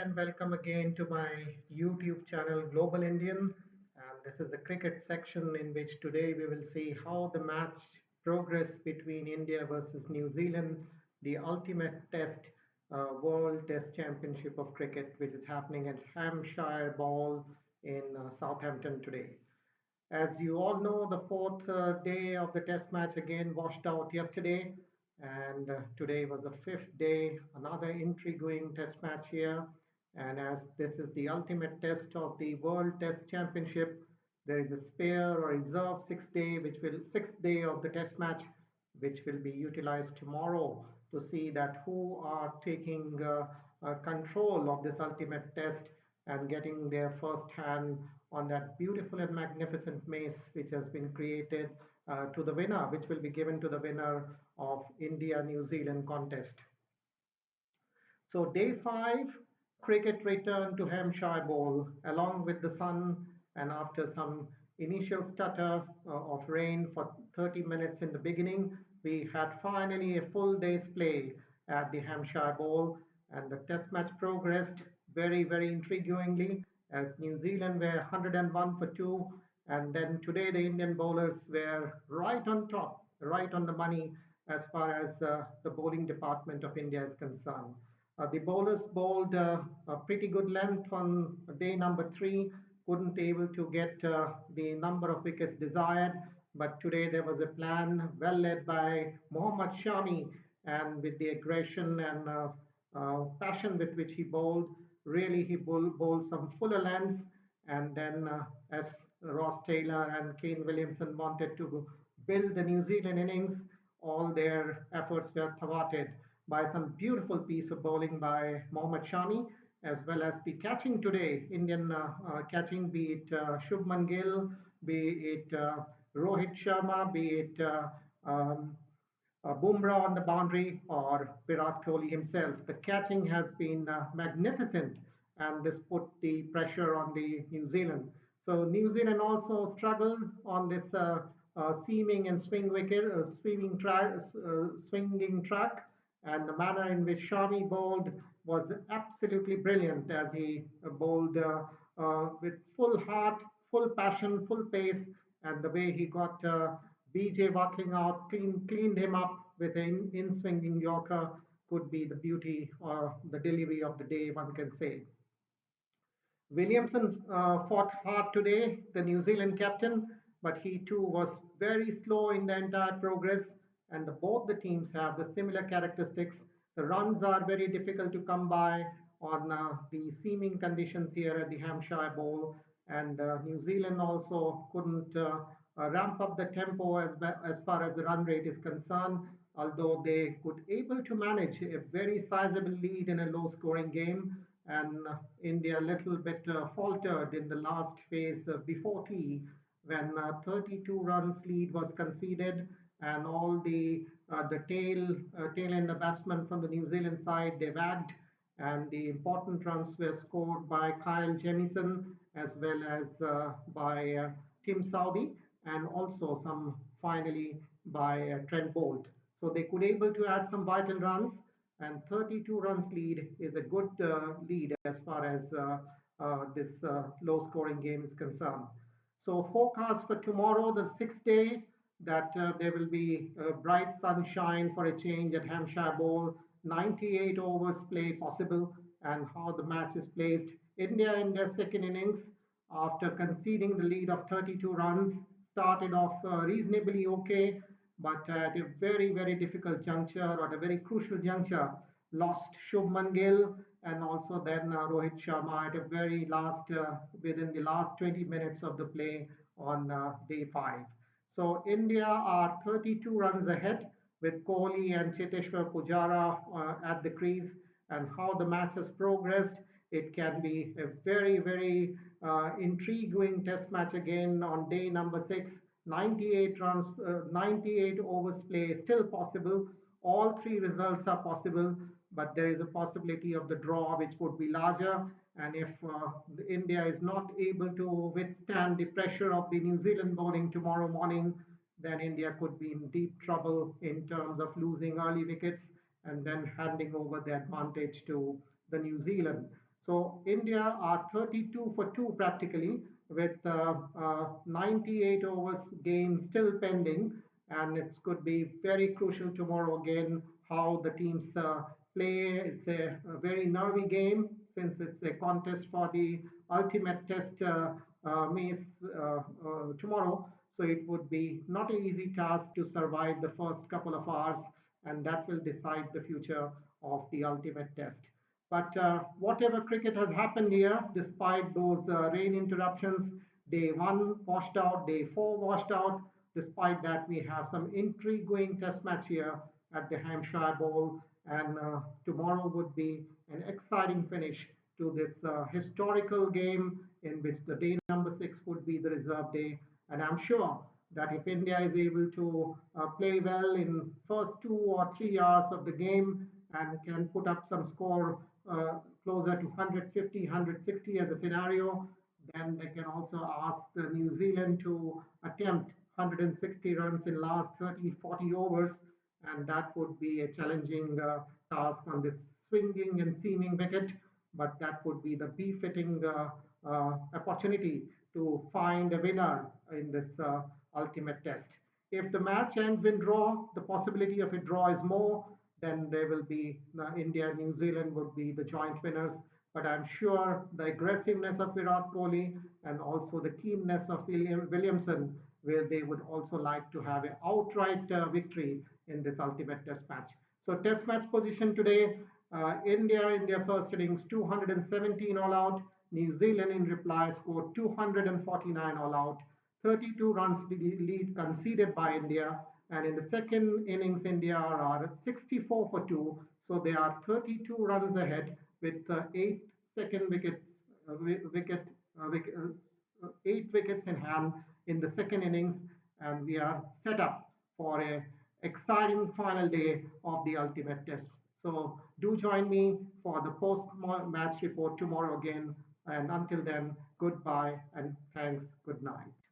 and welcome again to my YouTube channel Global Indian. And this is the cricket section in which today we will see how the match progressed between India versus New Zealand, the ultimate test, World Test Championship of Cricket, which is happening at Hampshire Bowl in Southampton today. As you all know, the fourth day of the test match again washed out yesterday, and today was the fifth day, another intriguing test match here. And as this is the ultimate test of the World Test Championship, there is a spare or reserve sixth day of the test match, which will be utilized tomorrow to see that who are taking control of this ultimate test and getting their first hand on that beautiful and magnificent mace which has been created to the winner, which will be given to the winner of India-New Zealand contest. So day 5, cricket returned to Hampshire Bowl along with the sun, and after some initial stutter of rain for 30 minutes in the beginning, we had finally a full day's play at the Hampshire Bowl, and the test match progressed very intriguingly as New Zealand were 101 for 2, and then today the Indian bowlers were right on top, right on the money as far as the bowling department of India is concerned. The bowlers bowled a pretty good length on day number 3, couldn't able to get the number of wickets desired, but today there was a plan well led by Mohammad Shami, and with the aggression and passion with which he bowled, really he bowled some fuller lengths, and then as Ross Taylor and Kane Williamson wanted to build the New Zealand innings, all their efforts were thwarted by some beautiful piece of bowling by Mohammad Shami, as well as the catching today, Indian catching, be it Shubman Gill, be it Rohit Sharma, be it Bumrah on the boundary, or Virat Kohli himself. The catching has been magnificent, and this put the pressure on the New Zealand. So New Zealand also struggled on this seaming and swinging track, and the manner in which Shami bowled was absolutely brilliant as he bowled with full heart, full passion, full pace, and the way he got BJ Watling out, cleaned him up with an in-swinging Yorker could be the beauty or the delivery of the day, one can say. Williamson fought hard today, the New Zealand captain, but he too was very slow in the entire progress, and both the teams have the similar characteristics. The runs are very difficult to come by on the seaming conditions here at the Hampshire Bowl, and New Zealand also couldn't ramp up the tempo as far as the run rate is concerned, although they could able to manage a very sizable lead in a low scoring game, and India a little bit faltered in the last phase before tea when 32 runs lead was conceded, and all the tail end batsmen from the New Zealand side, they wagged, and the important runs were scored by Jamieson as well as by Tim Southee, and also some finally by Trent Boult. So they could able to add some vital runs, and 32 runs lead is a good lead as far as this low scoring game is concerned. So forecast for tomorrow, the sixth day, that there will be bright sunshine for a change at Hampshire Bowl, 98 overs play possible, and how the match is placed. India in their second innings, after conceding the lead of 32 runs, started off reasonably okay, but at a very difficult juncture, or at a very crucial juncture, lost Shubman Gill and also then Rohit Sharma at a very last, within the last 20 minutes of the play on day 5. So India are 32 runs ahead with Kohli and Cheteshwar Pujara at the crease, and how the match has progressed, it can be a very intriguing test match again on day number 6. 98 runs, 98 overs play is still possible. All three results are possible, but there is a possibility of the draw which would be larger, and if India is not able to withstand the pressure of the New Zealand bowling tomorrow morning, then India could be in deep trouble in terms of losing early wickets and then handing over the advantage to the New Zealand. So India are 32 for 2 practically, with 98 overs game still pending, and it could be very crucial tomorrow again how the teams play. It's a very nervy game since it's a contest for the ultimate test tomorrow. So it would be not an easy task to survive the first couple of hours, and that will decide the future of the ultimate test. But whatever cricket has happened here, despite those rain interruptions, day one washed out, day four washed out. Despite that, we have some intriguing test match here at the Hampshire Bowl, and tomorrow would be an exciting finish to this historical game in which the day number 6 would be the reserve day. And I'm sure that if India is able to play well in first 2 or 3 hours of the game and can put up some score closer to 150, 160 as a scenario, then they can also ask New Zealand to attempt 160 runs in last 30, 40 overs, and that would be a challenging task on this swinging and seaming wicket, but that would be the befitting opportunity to find a winner in this ultimate test. If the match ends in draw, the possibility of a draw is more, then there will be India and New Zealand would be the joint winners. But I'm sure the aggressiveness of Virat Kohli and also the keenness of Williamson, where they would also like to have an outright victory in this ultimate test match. So test match position today, India in their first innings 217 all out, New Zealand in reply scored 249 all out, 32 runs lead conceded by India, and in the second innings India are 64 for 2, so they are 32 runs ahead with 8 second wickets, wicket, wicket 8 wickets in hand in the second innings, and we are set up for a exciting final day of the ultimate test. So do join me for the post-match report tomorrow again. And until then, goodbye and thanks. Good night.